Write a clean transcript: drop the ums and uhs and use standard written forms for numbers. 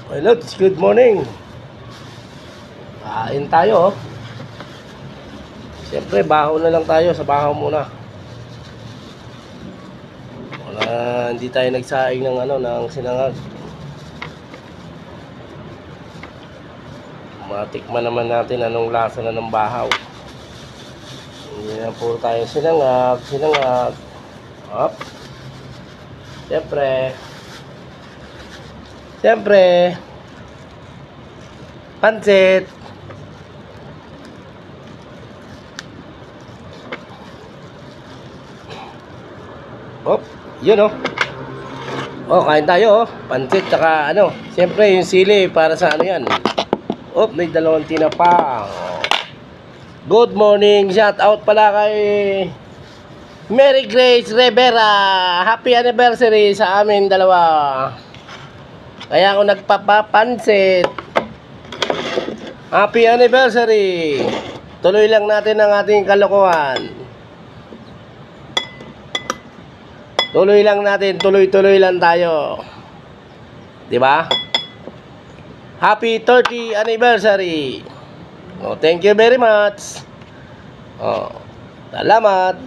Hello, good morning. Kain tayo. Siyempre, bahaw na lang tayo. Sa bahaw muna. Wala, hindi tayo nagsaing ng ng sinangag. Matikman naman natin anong lasa na ng bahaw. Hindi na puro tayo sinangag. Hop. Siyempre, pansit. Oh, yun oh. Oh, kain tayo oh. Pansit tsaka siyempre yung sili para sa yan. Oh, may dalawang tinapa. Oh. Good morning. Shout out pala kay Mary Grace Rivera. Happy anniversary sa amin dalawa. Kaya ako nagpapapansit. Happy anniversary. Tuloy lang natin ang ating kalokohan. Tuloy lang natin, tuloy lang tayo. 'Di ba? Happy 30th anniversary. Oh, thank you very much. Oh, salamat.